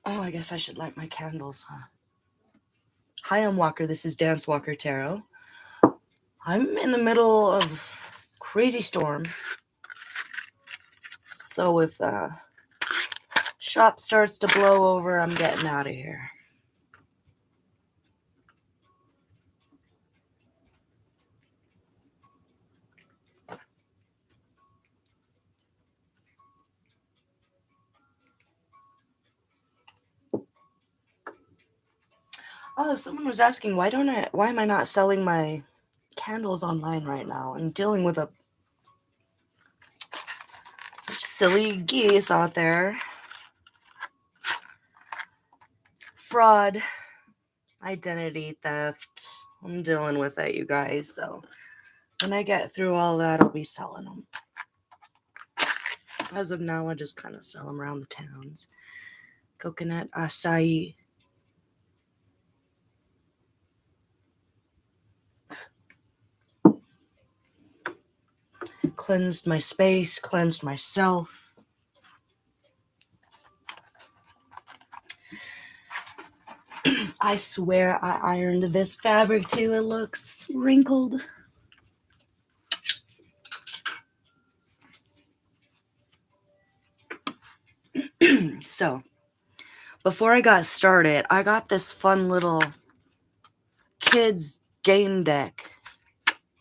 Oh, I guess I should light my candles, huh? Hi, I'm Walker. This is Dance Walker Tarot. I'm in the middle of crazy storm. So if the shop starts to blow over, I'm getting out of here. Oh, someone was asking why am I not selling my candles online right now? I'm dealing with a silly geese out there. Fraud, identity theft. I'm dealing with it, you guys. So when I get through all that, I'll be selling them. As of now, I just kind of sell them around the towns. Coconut acai. Cleansed my space, cleansed myself. I swear I ironed this fabric too. It looks wrinkled. So, before I got started, I got this fun little kids game deck.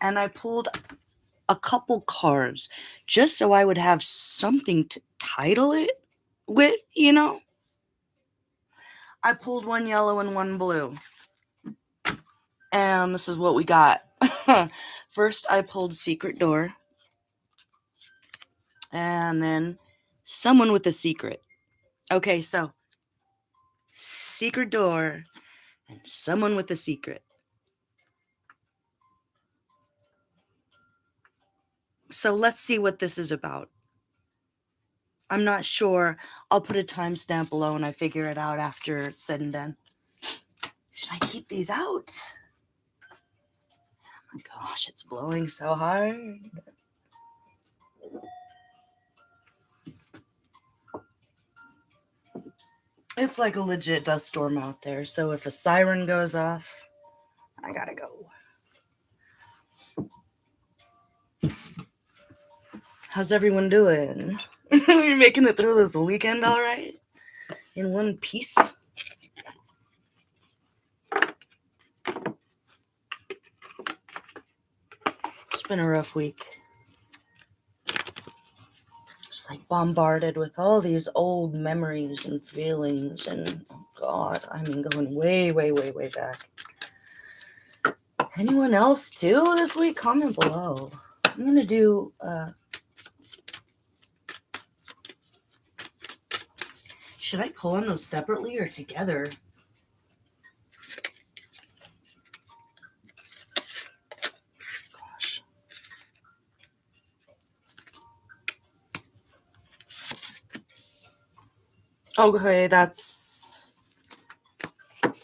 And I pulled a couple cards just so I would have something to title it with, you know? I pulled one yellow and one blue. And this is what we got. First, I pulled Secret Door. And then Someone with a Secret. Okay, so Secret Door and Someone with a Secret. So let's see what this is about. I'm not sure. I'll put a timestamp below when I figure it out after it's said and done. Should I keep these out? Oh my gosh, it's blowing so hard. It's like a legit dust storm out there, so if a siren goes off, I gotta go. How's everyone doing? You making it through this weekend all right? In one piece? It's been a rough week. Just like bombarded with all these old memories and feelings, and oh god, I mean going way, way, way, way back. Anyone else too this week? Comment below. I'm gonna do should I pull on those separately or together? Gosh. Okay, that's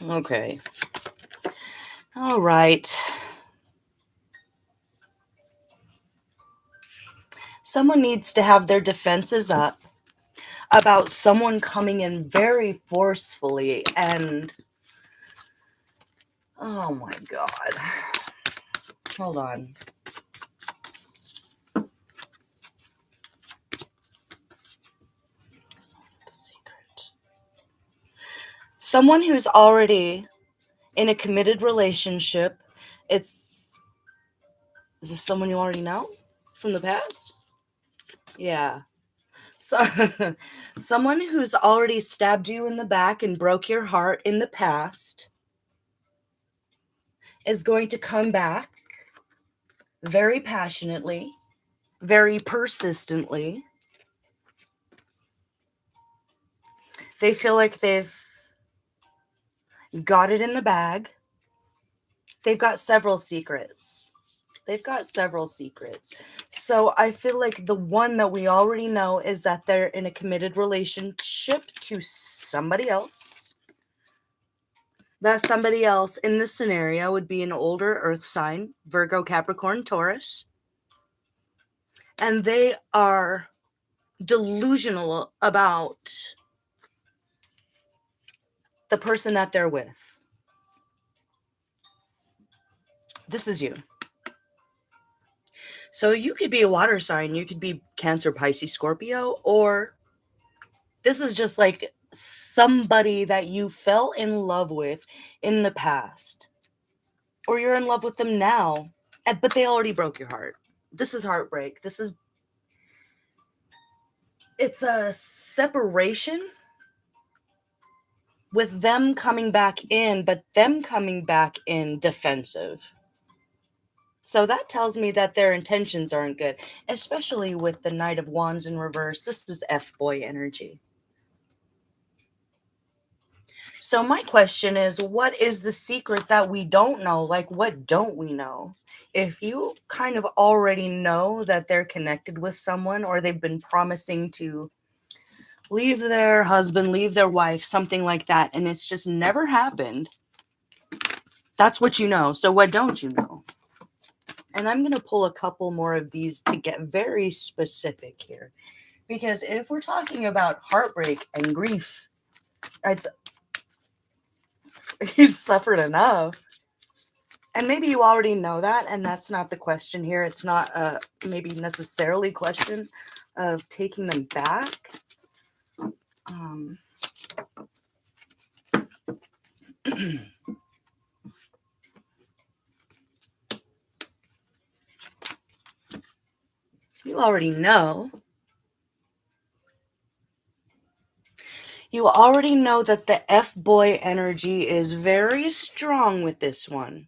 okay. All right. Someone needs to have their defenses up about someone coming in very forcefully and oh my god. Hold on. The secret. Someone who's already in a committed relationship. Is this someone you already know from the past? Yeah. So, someone who's already stabbed you in the back and broke your heart in the past is going to come back very passionately, very persistently. They feel like they've got it in the bag. They've got several secrets. So I feel like the one that we already know is that they're in a committed relationship to somebody else. That somebody else in this scenario would be an older earth sign, Virgo, Capricorn, Taurus. and they are delusional about the person that they're with. This is you. So you could be a water sign, you could be Cancer, Pisces, Scorpio, or this is just like somebody that you fell in love with in the past, or you're in love with them now, but they already broke your heart. This is heartbreak. It's a separation with them coming back in, but them coming back in defensive. So that tells me that their intentions aren't good, especially with the Knight of Wands in reverse. This is F-boy energy. So my question is, what is the secret that we don't know? Like, what don't we know? If you kind of already know that they're connected with someone, or they've been promising to leave their husband, leave their wife, something like that, and it's just never happened, that's what you know. So what don't you know? And I'm going to pull a couple more of these to get very specific here. Because if we're talking about heartbreak and grief, it's he's suffered enough. And maybe you already know that, and that's not the question here. It's not maybe necessarily question of taking them back. You already know. You already know that the F-boy energy is very strong with this one.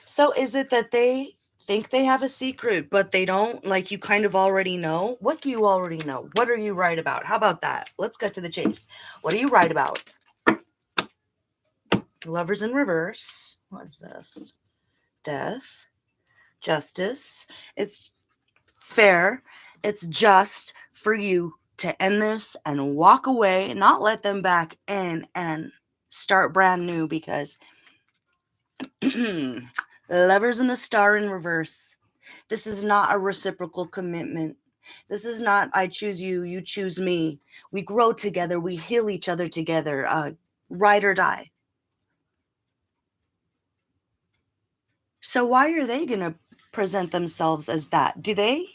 So is it that they think they have a secret, but they don't? Like, you kind of already know? What do you already know? What are you right about? How about that? Let's get to the chase. What are you right about? Lovers in reverse. What is this? Death. Justice. It's fair. It's just for you to end this and walk away, not let them back in and start brand new, because Lovers in the Star in reverse. This is not a reciprocal commitment. This is not I choose you, you choose me. We grow together, we heal each other together, ride or die. So why are they going to present themselves as that? Do they?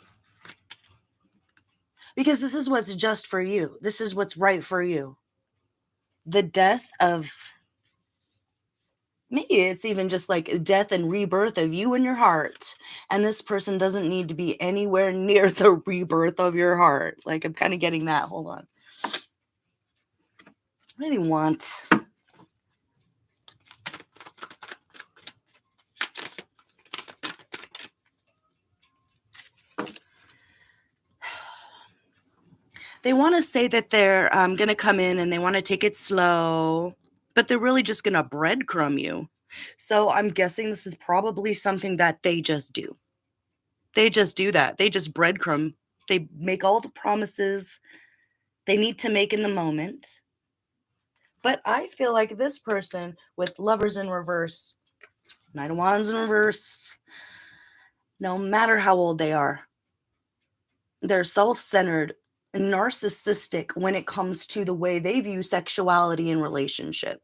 Because this is what's just for you. This is what's right for you. The death of, maybe it's even just like death and rebirth of you and your heart. And this person doesn't need to be anywhere near the rebirth of your heart. Like, I'm kind of getting that. Hold on. What do they want? They want to say that they're going to come in and they want to take it slow, but they're really just going to breadcrumb you. So I'm guessing this is probably something that they just do. They just do that. They just breadcrumb. They make all the promises they need to make in the moment. But I feel like this person with Lovers in reverse, Knight of Wands in reverse, no matter how old they are, they're self-centered and narcissistic when it comes to the way they view sexuality in relationship.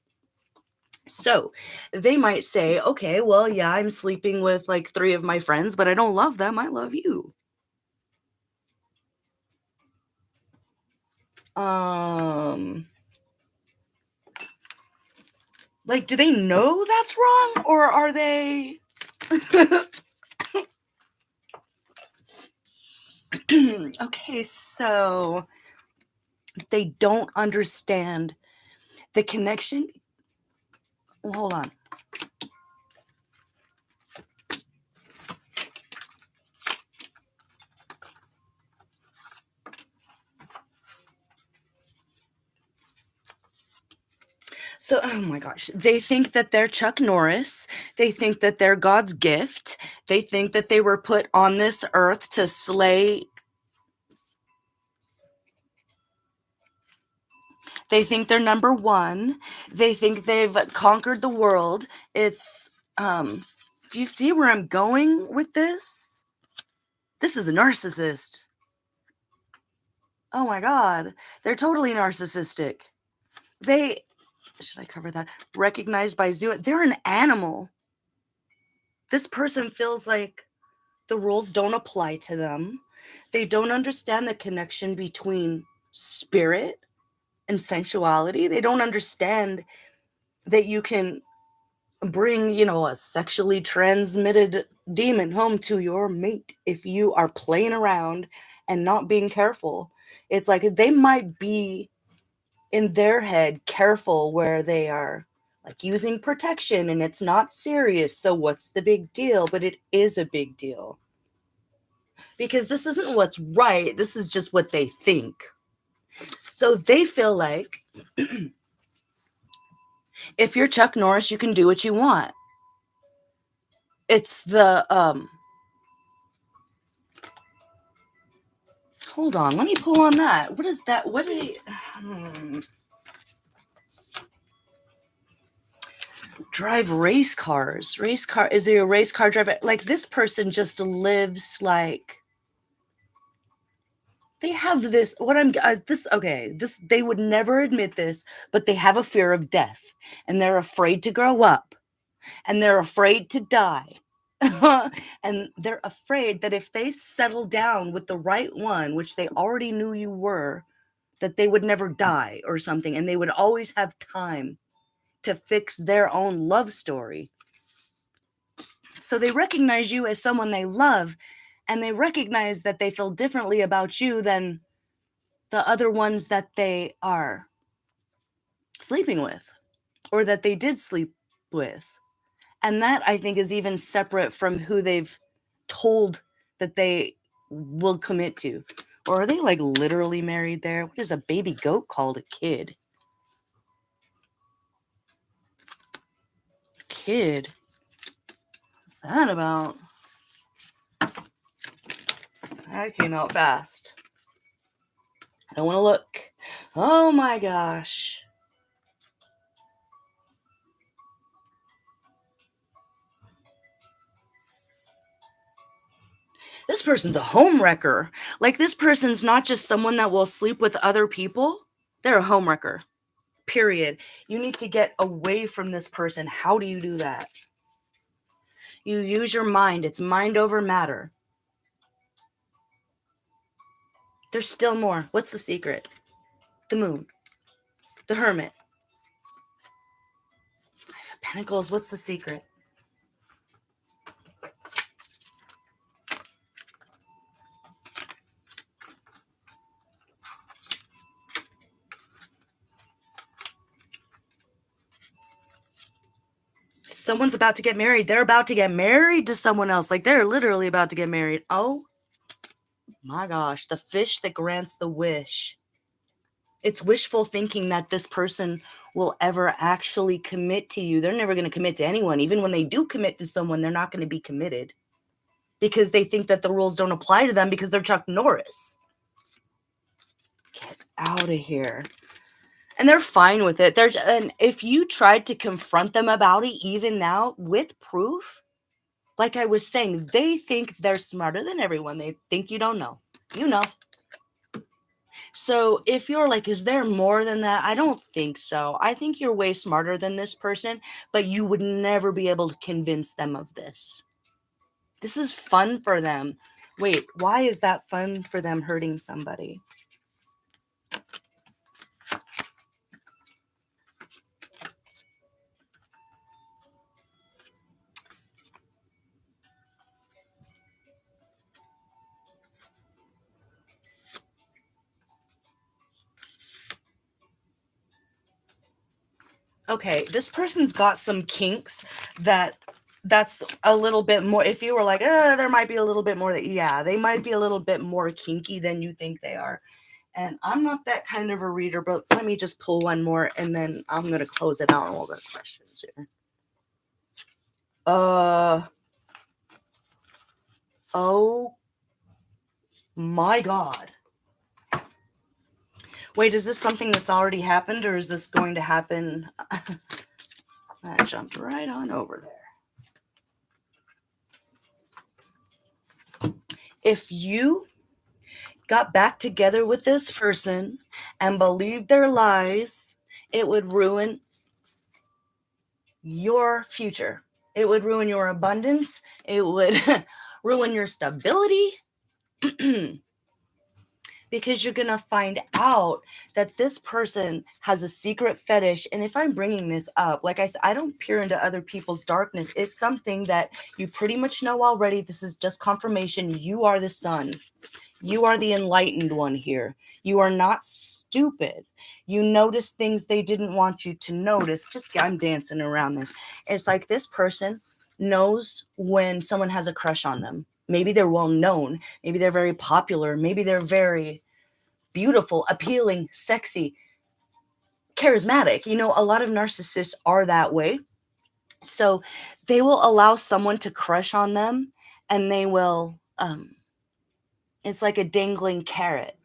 So they might say, okay, well, yeah, I'm sleeping with like 3 of my friends, but I don't love them. I love you. Like, do they know that's wrong, or are they okay, so they don't understand the connection. Well, hold on. So, oh my gosh, they think that they're Chuck Norris. They think that they're God's gift. They think that they were put on this earth to slay. They think they're number one. They think they've conquered the world. It's, do you see where I'm going with this? This is a narcissist. Oh my God. They're totally narcissistic. They, should I cover that? Recognized by zoo. They're an animal. This person feels like the rules don't apply to them. They don't understand the connection between spirit and sensuality. They don't understand that you can bring, a sexually transmitted demon home to your mate if you are playing around and not being careful. It's like they might be in their head careful where they are like using protection and it's not serious. So what's the big deal? But it is a big deal. Because this isn't what's right. This is just what they think. So they feel like if you're Chuck Norris, you can do what you want. It's the hold on, let me pull on that. What is that? What did he drive race cars? Is he a race car driver? Like this person just lives like they have this they would never admit this, but they have a fear of death and they're afraid to grow up and they're afraid to die. And they're afraid that if they settle down with the right one, which they already knew you were, that they would never die or something, and they would always have time to fix their own love story. So they recognize you as someone they love, and they recognize that they feel differently about you than the other ones that they are sleeping with or that they did sleep with. And that, I think, is even separate from who they've told that they will commit to. Or are they like literally married there? What is a baby goat called? A kid. Kid? What's that about? That came out fast. I don't want to look. Oh my gosh. This person's a homewrecker. Like, this person's not just someone that will sleep with other people. They're a homewrecker. Period. You need to get away from this person. How do you do that? You use your mind. It's mind over matter. There's still more. What's the secret? The moon. The hermit. Five of Pentacles. What's the secret? Someone's about to get married. They're about to get married to someone else. Like, they're literally about to get married. Oh my gosh. The fish that grants the wish. It's wishful thinking that this person will ever actually commit to you. They're never going to commit to anyone. Even when they do commit to someone, they're not going to be committed because they think that the rules don't apply to them because they're Chuck Norris. Get out of here. And they're fine with it. And if you tried to confront them about it, even now with proof, like I was saying, they think they're smarter than everyone. They think you don't know. You know. So if you're like, is there more than that? I don't think so. I think you're way smarter than this person, but you would never be able to convince them of this. This is fun for them. Wait, why is that fun for them hurting somebody? Okay, this person's got some kinks that's a little bit more. If you were like, there might be a little bit more they might be a little bit more kinky than you think they are. And I'm not that kind of a reader, but let me just pull one more and then I'm going to close it out on all the questions here. Oh my God. Wait, is this something that's already happened or is this going to happen? I jumped right on over there. if you got back together with this person and believed their lies, it would ruin your future. It would ruin your abundance. It would ruin your stability. Because you're going to find out that this person has a secret fetish. And if I'm bringing this up, like I said, I don't peer into other people's darkness. It's something that you pretty much know already. This is just confirmation. You are the sun. You are the enlightened one here. You are not stupid. You notice things they didn't want you to notice. I'm dancing around this. It's like this person knows when someone has a crush on them. Maybe they're well known. Maybe they're very popular. Maybe they're very beautiful, appealing, sexy, charismatic. A lot of narcissists are that way. So they will allow someone to crush on them, and they will, it's like a dangling carrot,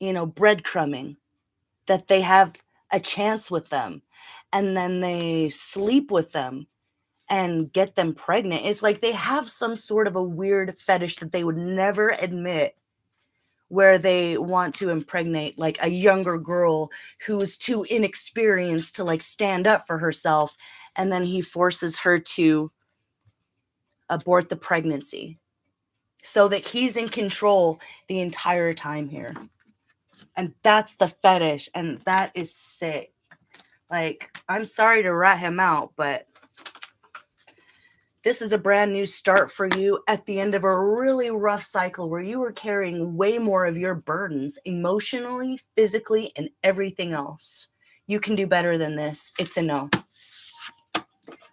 breadcrumbing, that they have a chance with them. And then they sleep with them and get them pregnant. It's like they have some sort of a weird fetish that they would never admit, where they want to impregnate like a younger girl who's too inexperienced to like stand up for herself. And then he forces her to abort the pregnancy so that he's in control the entire time here. And that's the fetish. And that is sick. Like, I'm sorry to rat him out, but this is a brand new start for you at the end of a really rough cycle where you were carrying way more of your burdens emotionally, physically, and everything else. You can do better than this. It's a no.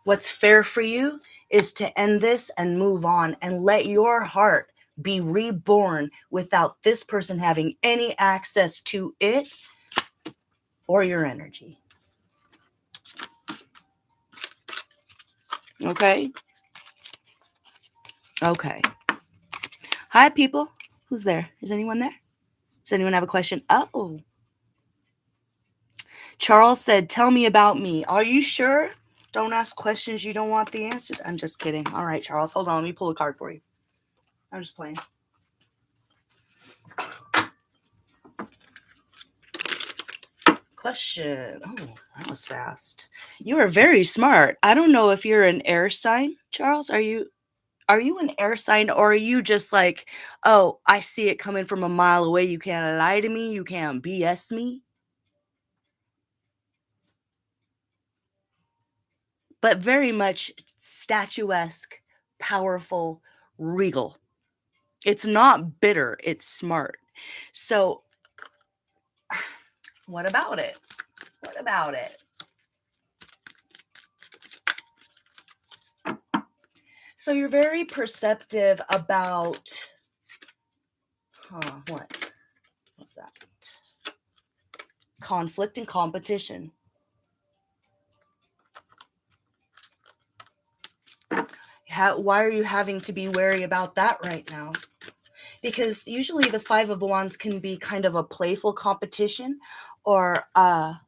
What's fair for you is to end this and move on and let your heart be reborn without this person having any access to it or your energy. Okay? Okay. Hi, people. Who's there? Is anyone there? Does anyone have a question? Oh. Charles said, tell me about me. Are you sure? Don't ask questions you don't want the answers. I'm just kidding. All right, Charles. Hold on. Let me pull a card for you. I'm just playing. Question. Oh, that was fast. You are very smart. I don't know if you're an air sign, Charles. Are you an air sign, or are you just like, oh, I see it coming from a mile away. You can't lie to me. You can't BS me. But very much statuesque, powerful, regal. It's not bitter. It's smart. So what about it? What about it? So you're very perceptive about, what's that? Conflict and competition. Why are you having to be wary about that right now? Because usually the Five of Wands can be kind of a playful competition, or are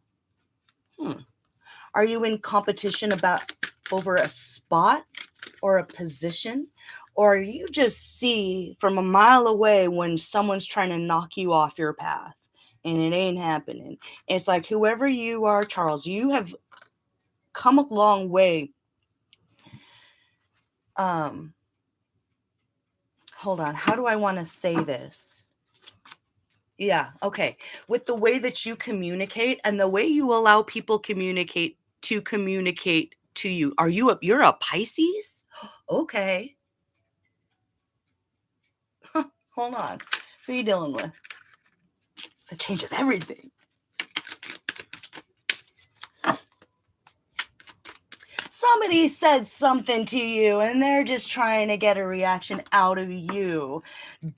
you in competition over a spot or a position? Or you just see from a mile away when someone's trying to knock you off your path and it ain't happening. It's like, whoever you are, Charles, you have come a long way. Hold on. How do I want to say this? Yeah. Okay. With the way that you communicate and the way you allow people to communicate to you. You're a Pisces? Okay. Hold on. Who are you dealing with? That changes everything. Somebody said something to you and they're just trying to get a reaction out of you.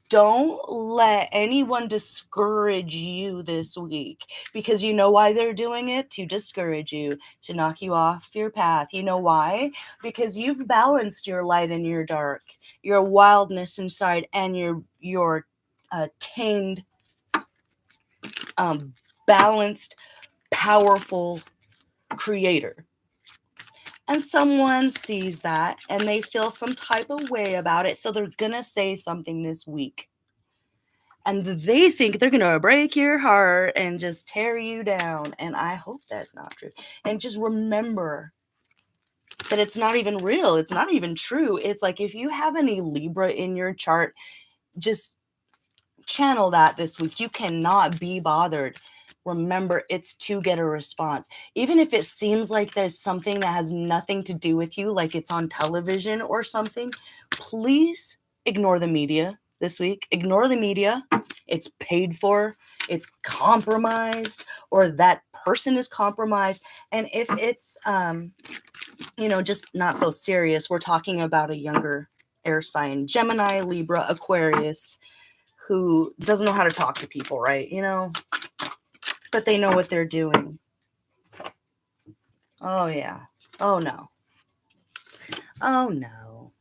Don't let anyone discourage you this week, because you know why they're doing it? To discourage you, to knock you off your path. You know why? Because you've balanced your light and your dark, your wildness inside, and your tamed, balanced, powerful creator. And someone sees that and they feel some type of way about it. So they're going to say something this week. And they think they're going to break your heart and just tear you down. And I hope that's not true. And just remember that it's not even real. It's not even true. It's like if you have any Libra in your chart, just channel that this week. You cannot be bothered. Remember, it's to get a response. Even if it seems like there's something that has nothing to do with you, like it's on television or something, please ignore the media this week. Ignore the media. It's paid for, it's compromised, or that person is compromised. And if it's, just not so serious, we're talking about a younger air sign, Gemini, Libra, Aquarius, who doesn't know how to talk to people, right? But they know what they're doing. Oh, yeah. Oh, no. Oh, no.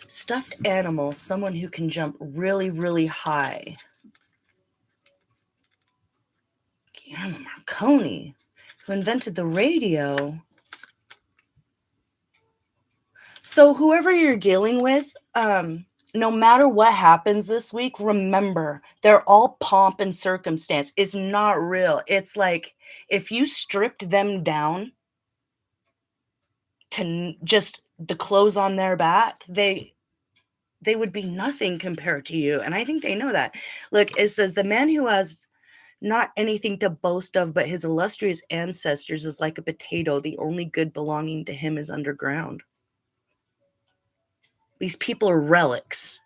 Stuffed animal, someone who can jump really, really high. Guillermo Marconi, who invented the radio. So whoever you're dealing with, no matter what happens this week, remember, they're all pomp and circumstance. It's not real. It's like if you stripped them down to just the clothes on their back, they would be nothing compared to you. And I think they know that. Look, it says the man who has not anything to boast of but his illustrious ancestors is like a potato. The only good belonging to him is underground. These people are relics.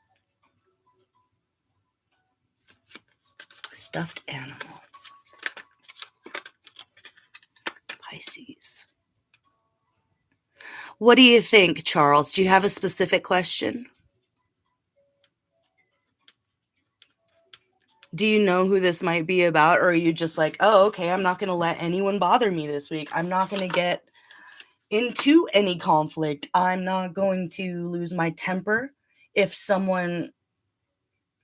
Stuffed animal. Pisces. What do you think, Charles? Do you have a specific question? Do you know who this might be about? Or are you just like, oh, okay, I'm not going to let anyone bother me this week. I'm not going to get into any conflict. I'm not going to lose my temper if someone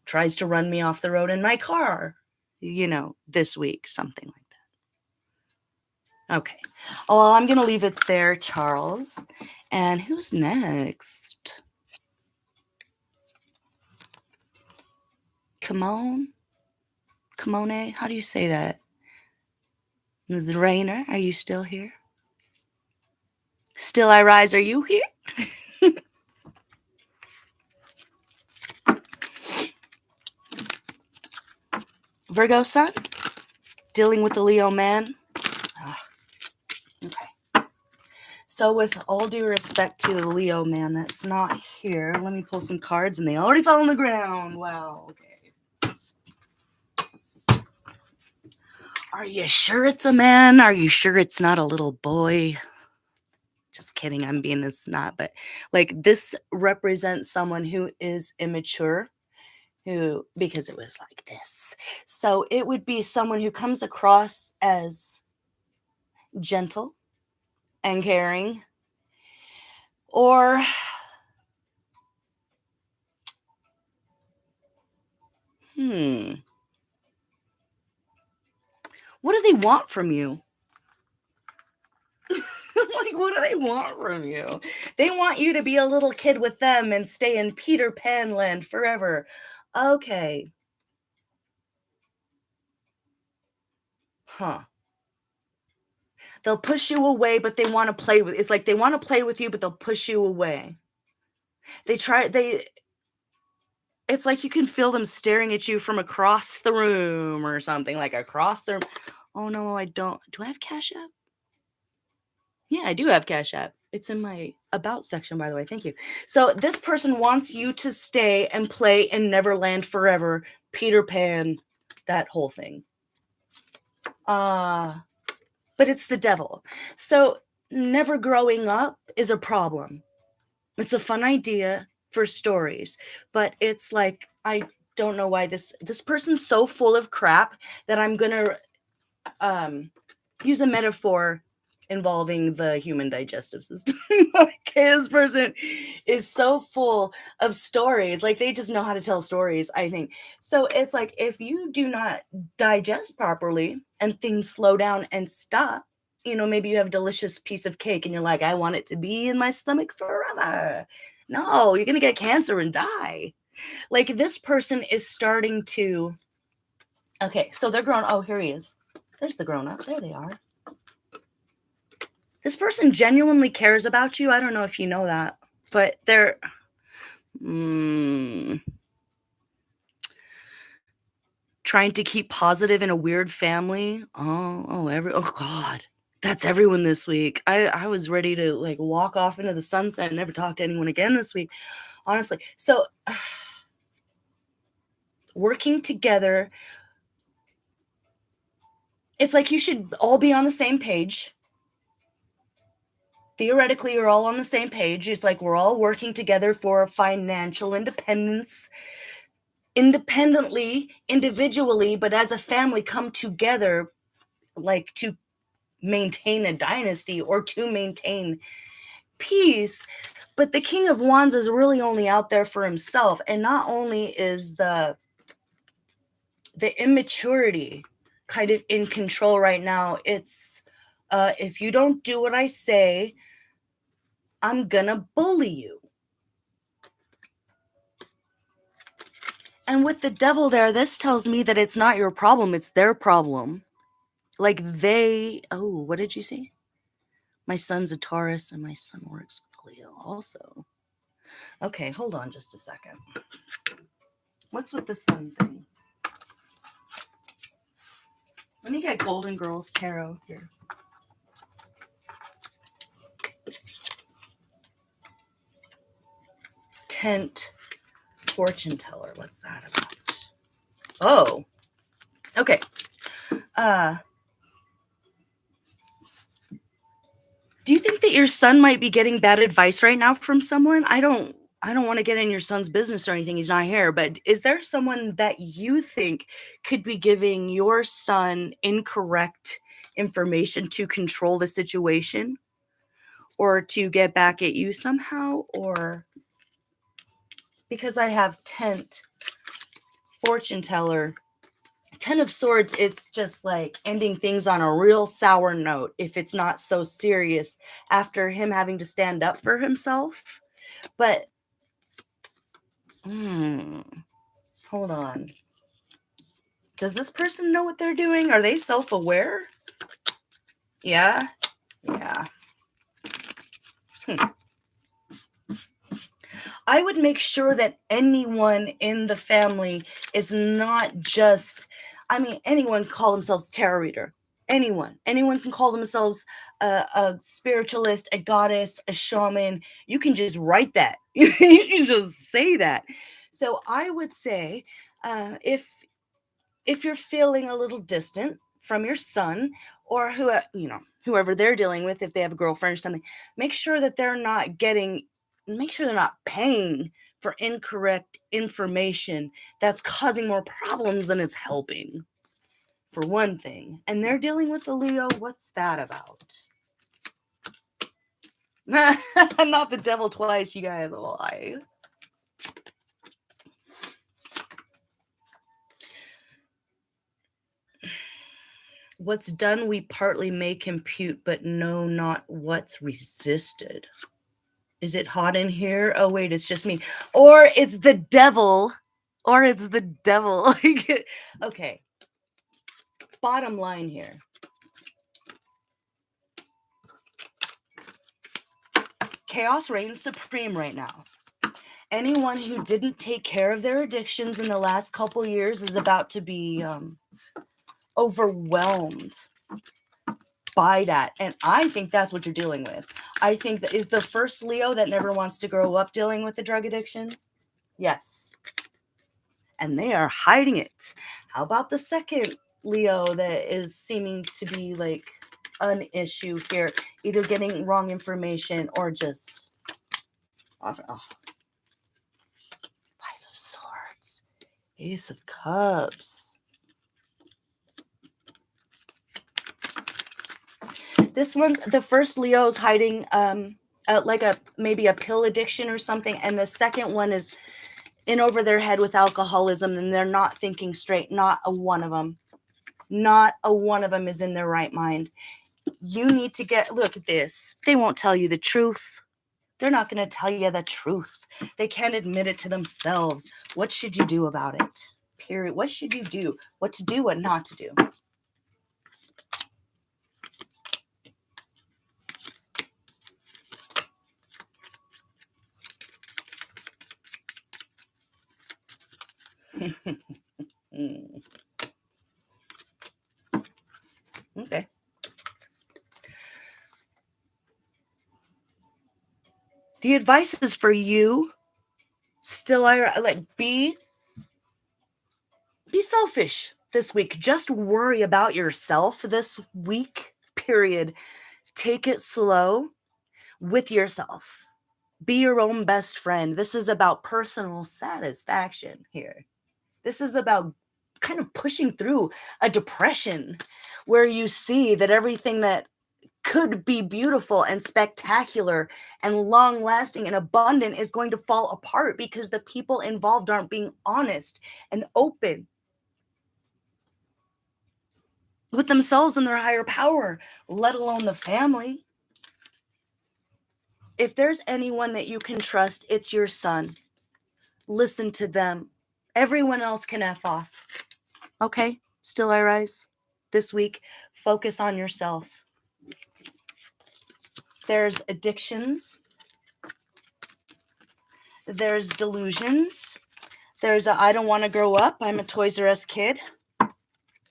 tries to run me off the road in my car, this week, something like that. Okay. Oh, well, I'm going to leave it there, Charles. And who's next? Kimone? Kimone? How do you say that? Ms. Rayner, are you still here? Still I rise, are you here? Virgo sun? Dealing with the Leo man? Okay. So with all due respect to the Leo man that's not here, let me pull some cards and they already fell on the ground. Wow, okay. Are you sure it's a man? Are you sure it's not a little boy? Just kidding, I'm being a snot, but like this represents someone who is immature, because it was like this. So it would be someone who comes across as gentle and caring, or what do they want from you? Like, what do they want from you? They want you to be a little kid with them and stay in Peter Pan land forever. Okay. Huh. They'll push you away, but they want to play with. It's like they want to play with you, but they'll push you away. It's like you can feel them staring at you from across the room or something, like across the room. Oh no, I don't. Do I have Cash App? Yeah, I do have Cash App. It's in my about section, by the way. Thank you. So this person wants you to stay and play in Neverland forever, Peter Pan, that whole thing. But it's the devil. So never growing up is a problem. It's a fun idea for stories, but it's like, I don't know why this person's so full of crap that I'm gonna use a metaphor involving the human digestive system. Like, this person is so full of stories. Like, they just know how to tell stories, I think. So it's like, if you do not digest properly and things slow down and stop, maybe you have a delicious piece of cake and you're like, I want it to be in my stomach forever. No, you're going to get cancer and die. Like, this person is starting to, okay, so they're grown. Oh, here he is. There's the grown up. There they are. This person genuinely cares about you. I don't know if you know that, but they're trying to keep positive in a weird family. Oh God, that's everyone this week. I was ready to like walk off into the sunset and never talk to anyone again this week, honestly. So working together, it's like you should all be on the same page. Theoretically, you're all on the same page. It's like we're all working together for financial independence, independently, individually, but as a family come together, like to maintain a dynasty or to maintain peace. But the King of Wands is really only out there for himself. And not only is the immaturity kind of in control right now, it's if you don't do what I say, I'm gonna bully you. And with the devil there, this tells me that it's not your problem, it's their problem. Like what did you say? My son's a Taurus and my son works with Leo also. Okay, hold on just a second. What's with the sun thing? Let me get Golden Girls Tarot here. Tent Fortune Teller. What's that about? Oh, okay. Do you think that your son might be getting bad advice right now from someone? I don't want to get in your son's business or anything. He's not here, but is there someone that you think could be giving your son incorrect information to control the situation or to get back at you somehow? Or because I have Tent Fortune Teller, 10 of Swords, it's just like ending things on a real sour note if it's not so serious after him having to stand up for himself. But hold on. Does this person know what they're doing? Are they self-aware? Yeah. I would make sure that anyone in the family is not just, anyone can call themselves tarot reader. Anyone can call themselves a spiritualist, a goddess, a shaman. You can just write that. You can just say that. So I would say, if you're feeling a little distant from your son or whoever they're dealing with, if they have a girlfriend or something, make sure that they're not paying for incorrect information that's causing more problems than it's helping, for one thing. And they're dealing with the Leo. What's that about? Not the devil twice, you guys. Why? What's done we partly may compute, but know not what's resisted. Is it hot in here? Oh, wait, it's just me. Or it's the devil. Okay. Bottom line here. Chaos reigns supreme right now. Anyone who didn't take care of their addictions in the last couple years is about to be overwhelmed by that. And I think that's what you're dealing with. I think that is the first Leo that never wants to grow up dealing with the drug addiction. Yes. And they are hiding it. How about the second Leo that is seeming to be like an issue here, either getting wrong information or just Five of Swords, Ace of Cups. This one's the first Leo's hiding like maybe a pill addiction or something, and the second one is in over their head with alcoholism, and they're not thinking straight. Not a one of them. Not a one of them is in their right mind. You need to look at this. They won't tell you the truth. They're not going to tell you the truth. They can't admit it to themselves. What should you do about it? Period. What should you do? What to do, what not to do? Okay. The advice is for you. Still, be selfish this week. Just worry about yourself this week. Period. Take it slow with yourself. Be your own best friend. This is about personal satisfaction here. This is about kind of pushing through a depression where you see that everything that could be beautiful and spectacular and long lasting and abundant is going to fall apart because the people involved aren't being honest and open with themselves and their higher power, let alone the family. If there's anyone that you can trust, it's your son. Listen to them. Everyone else can F off. Okay, still I rise. This week, focus on yourself. There's addictions. There's delusions. There's I don't want to grow up. I'm a Toys R Us kid.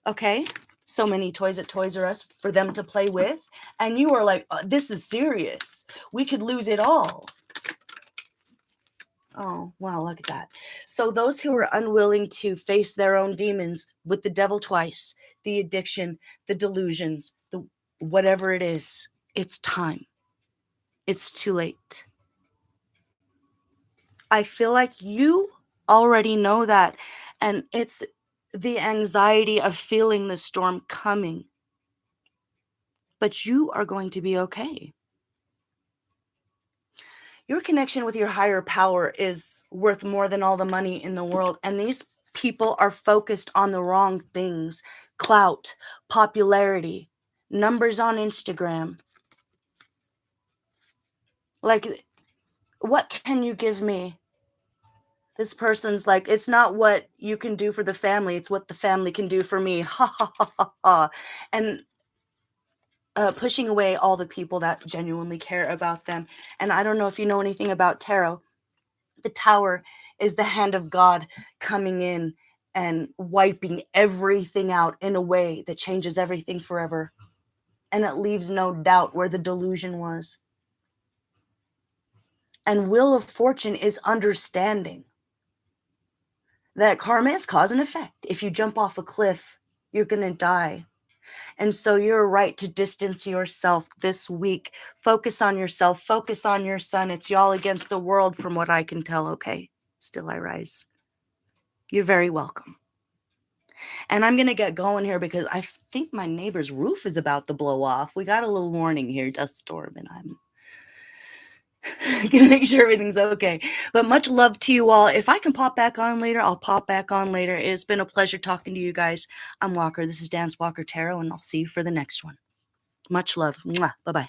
Okay, so many toys at Toys R Us for them to play with. And you are like, this is serious. We could lose it all. Oh, wow, look at that. So those who are unwilling to face their own demons with the devil twice, the addiction, the delusions, the whatever it is, it's time. It's too late. I feel like you already know that. And it's the anxiety of feeling the storm coming. But you are going to be okay. Your connection with your higher power is worth more than all the money in the world. And these people are focused on the wrong things. Clout, popularity, numbers on Instagram. Like, what can you give me? This person's like, it's not what you can do for the family. It's what the family can do for me. Ha ha ha ha ha. And pushing away all the people that genuinely care about them. And I don't know if you know anything about tarot. The tower is the hand of God coming in and wiping everything out in a way that changes everything forever. And it leaves no doubt where the delusion was. And Wheel of Fortune is understanding that karma is cause and effect. If you jump off a cliff, you're going to die. And so you're right to distance yourself this week. Focus on yourself. Focus on your son. It's y'all against the world from what I can tell. Okay, still I rise. You're very welcome. And I'm going to get going here because I think my neighbor's roof is about to blow off. We got a little warning here, dust storm, and I'm gonna make sure everything's okay. But much love to you all. If I can pop back on later, I'll pop back on later. It's been a pleasure talking to you guys. I'm Walker. This is Dance Walker Tarot, and I'll see you for the next one. Much love. Mwah. Bye-bye.